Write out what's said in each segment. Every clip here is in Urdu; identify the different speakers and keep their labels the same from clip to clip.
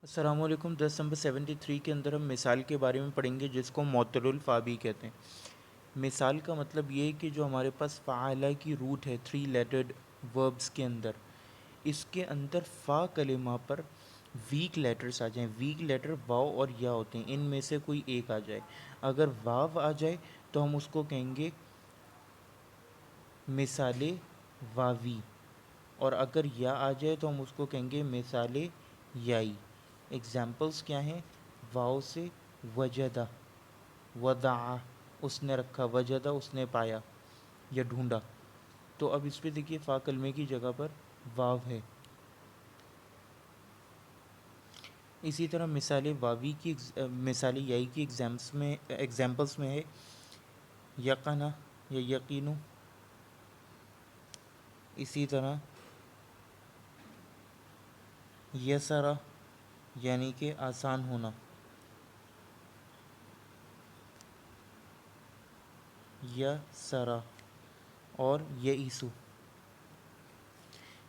Speaker 1: السلام علیکم۔ درس نمبر 73 کے اندر ہم مثال کے بارے میں پڑھیں گے، جس کو معطل الفا بھی کہتے ہیں۔ مثال کا مطلب یہ ہے کہ جو ہمارے پاس فعالہ کی روٹ ہے 3 لیٹرڈ وربس کے اندر، اس کے اندر فا کلمہ پر ویک لیٹرز آ جائیں۔ ویک لیٹر واو اور یا ہوتے ہیں، ان میں سے کوئی ایک آ جائے۔ اگر واو آ جائے تو ہم اس کو کہیں گے مثال واوی، اور اگر یا آ جائے تو ہم اس کو کہیں گے مثال یائی۔ ایگزامپلس کیا ہیں؟ واؤ سے وجدہ، ودعا اس نے رکھا، وجدہ اس نے پایا یا ڈھونڈا۔ تو اب اس پہ دیکھیے فا کلمے کی جگہ پر واو ہے۔ اسی طرح مثال واوی کی مثال یائی کی ایگزامپلس میں ہے یقنا یا یقینو، اسی طرح یسرا یعنی کہ آسان ہونا، یسرا اور یئیسو۔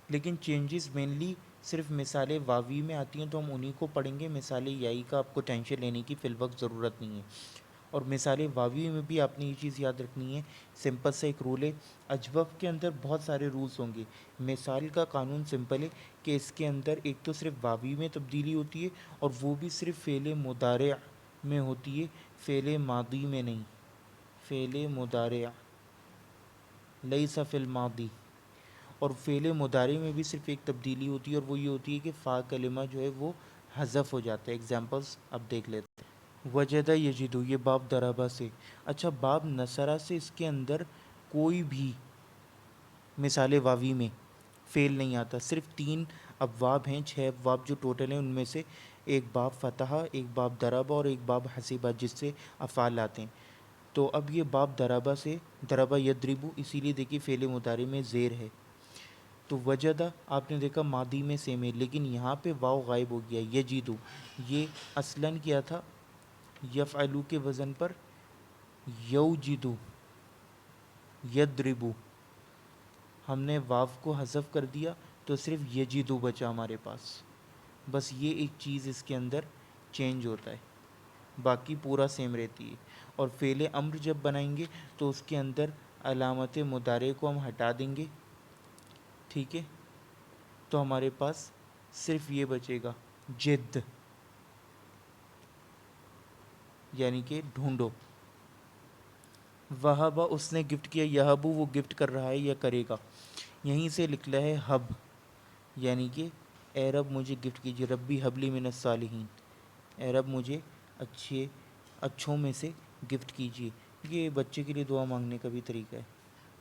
Speaker 1: لیکن چینجز مینلی صرف مثال واوی میں آتی ہیں تو ہم انہی کو پڑھیں گے۔ مثال یائی کا آپ کو ٹینشن لینے کی فی الوقت ضرورت نہیں ہے۔ اور مثال واوی میں بھی آپ نے یہ چیز یاد رکھنی ہے، سمپل سا ایک رول ہے۔ اجوف کے اندر بہت سارے رولز ہوں گے۔ مثال کا قانون سمپل ہے کہ اس کے اندر ایک تو صرف واوی میں تبدیلی ہوتی ہے، اور وہ بھی صرف فعل مضارع میں ہوتی ہے، فعل ماضی میں نہیں۔ فعل مضارع لیس فی الماضی۔ اور فعل مضارع میں بھی صرف ایک تبدیلی ہوتی ہے، اور وہ یہ ہوتی ہے کہ فا کلمہ جو ہے وہ حذف ہو جاتا ہے۔ ایگزامپلس اب دیکھ لیتے ہیں۔ وجدہ یجدو، یہ باب دربہ سے۔ اچھا، باب نصرہ سے اس کے اندر کوئی بھی مثال واوی میں فعل نہیں آتا۔ صرف 3 ابواب ہیں، 6 ابواب جو ٹوٹل ہیں، ان میں سے ایک باب فتحہ، ایک باب دربہ اور ایک باب حسیبہ، جس سے افعال آتے ہیں۔ تو اب یہ باب دربہ سے، دربہ یدربو، اسی لیے دیکھیے فعل مضارع میں زیر ہے۔ تو وجدہ آپ نے دیکھا ماضی میں سیم ہے، لیکن یہاں پہ واو غائب ہو گیا۔ یجدو یہ اصلاً کیا تھا؟ یفعلو کے وزن پر یوجدو، یدربو۔ ہم نے واو کو حذف کر دیا تو صرف یجدو بچا ہمارے پاس۔ بس یہ ایک چیز اس کے اندر چینج ہوتا ہے، باقی پورا سیم رہتی ہے۔ اور فعل امر جب بنائیں گے تو اس کے اندر علامت مضارع کو ہم ہٹا دیں گے، ٹھیک ہے؟ تو ہمارے پاس صرف یہ بچے گا، جد، یعنی کہ ڈھونڈو۔ وہبہ اس نے گفٹ کیا، یہبو وہ گفٹ کر رہا ہے یا کرے گا۔ یہیں سے نکلا ہے ہب، یعنی کہ اے رب مجھے گفٹ کیجیے، ربی حبلی من الصالحین، اے رب مجھے اچھوں میں سے گفٹ کیجیے۔ یہ بچے کے لیے دعا مانگنے کا بھی طریقہ ہے۔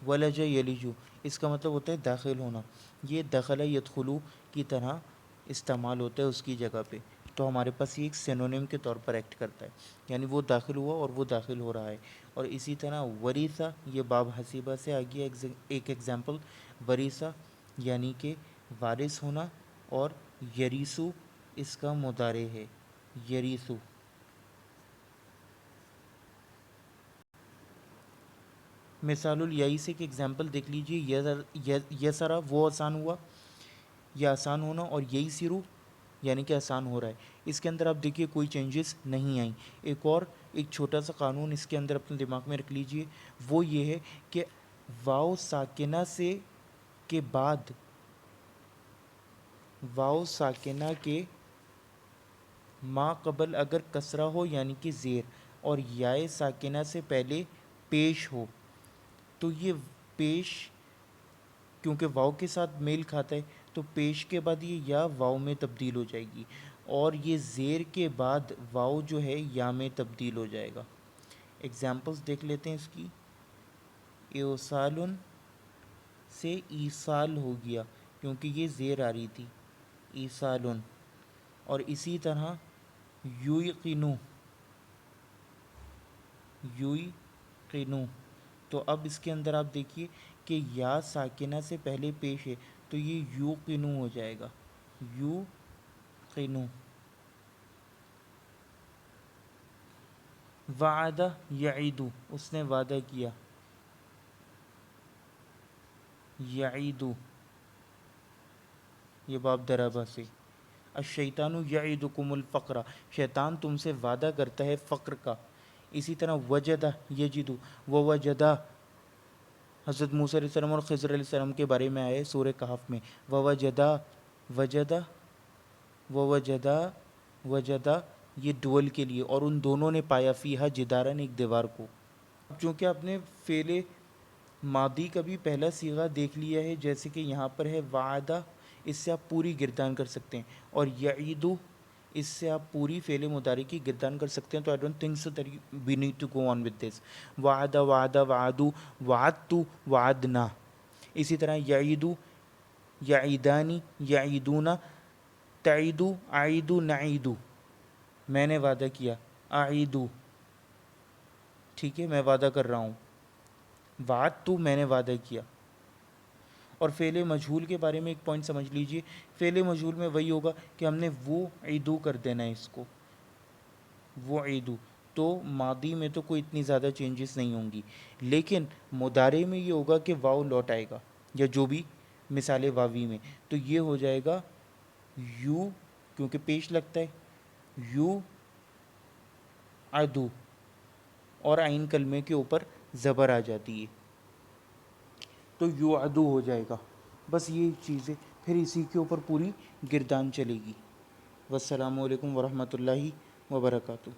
Speaker 1: ولج یلجو، اس کا مطلب ہوتا ہے داخل ہونا۔ یہ دخل یدخلو کی طرح استعمال ہوتا ہے اس کی جگہ پہ، تو ہمارے پاس یہ ایک سینونیم کے طور پر ایکٹ کرتا ہے، یعنی وہ داخل ہوا اور وہ داخل ہو رہا ہے۔ اور اسی طرح وریثہ، یہ باب حسیبہ سے آ گیا ایک ایگزامپل۔ وریثہ یعنی کہ وارث ہونا، اور یریثو اس کا مضارع ہے، یریثو۔ مثال الیائی سے ایک ایگزامپل دیکھ لیجئے۔ یسرا وہ آسان ہوا یا آسان ہونا، اور یہی سرو یعنی کہ آسان ہو رہا ہے۔ اس کے اندر آپ دیکھیے کوئی چینجز نہیں آئیں۔ ایک چھوٹا سا قانون اس کے اندر اپنے دماغ میں رکھ لیجئے، وہ یہ ہے کہ واو ساکنہ سے کے بعد، واو ساکنہ کے ما قبل اگر کسرہ ہو یعنی کہ زیر، اور یائے ساکنہ سے پہلے پیش ہو، تو یہ پیش کیونکہ واو کے ساتھ میل کھاتا ہے، تو پیش کے بعد یہ یا واو میں تبدیل ہو جائے گی، اور یہ زیر کے بعد واو جو ہے یا میں تبدیل ہو جائے گا۔ ایگزامپلس دیکھ لیتے ہیں اس کی۔ ایوسالن سے ایصال ہو گیا کیونکہ یہ زیر آ رہی تھی، ایصالن۔ اور اسی طرح یوقنو، یوقنو، تو اب اس کے اندر آپ دیکھیے کہ یا ساکنہ سے پہلے پیش ہے، تو یہ یوقنو ہو جائے گا، یوقنو۔ وعدہ یعیدو، اس نے وعدہ کیا، یعیدو، یہ باب دربہ سے۔ الشیطان یعدکم الفقر، شیطان تم سے وعدہ کرتا ہے فقر کا. اسی طرح وجدہ یجدو، ووجدہ حضرت موسیٰ علیہ السلام اور خضر علیہ السلام کے بارے میں آئے سورہ کہف میں. ووجدہ وجدہ ووجدہ وجدہ، یہ ڈول کے لیے، اور ان دونوں نے پایا فیہا جدارن، ایک دیوار کو. چونکہ آپ نے فعل ماضی کا بھی پہلا صیغہ دیکھ لیا ہے، جیسے کہ یہاں پر ہے وعدہ، اس سے آپ پوری گردان کر سکتے ہیں، اور یعیدو اس سے آپ پوری فعل مضارع کی گردان کر سکتے ہیں. تو I don't think so that we need to go on with this. وعدہ وعدہ وعدو، وعدتو وعدنا. اسی طرح یعیدو یعیدانی یعیدونا، تعیدو اعیدو نعیدو، میں نے وعدہ کیا، اعیدو ٹھیک ہے میں وعدہ کر رہا ہوں، وعدتو میں نے وعدہ کیا. اور فعل مجہول کے بارے میں ایک پوائنٹ سمجھ لیجئے. فعل مجہول میں وہی ہوگا کہ ہم نے وہ عیدو کر دینا ہے اس کو، وہ عیدو. تو ماضی میں تو کوئی اتنی زیادہ چینجز نہیں ہوں گی، لیکن مضارع میں یہ ہوگا کہ واو لوٹ آئے گا، یا جو بھی مثال واوی میں، تو یہ ہو جائے گا یو، کیونکہ پیش لگتا ہے، یو عدو، اور عین کلمے کے اوپر زبر آ جاتی ہے تو یو عدو ہو جائے گا. بس یہ چیزیں پھر اسی کے اوپر پوری گردان چلے گی. والسلام علیکم ورحمۃ اللہ وبرکاتہ.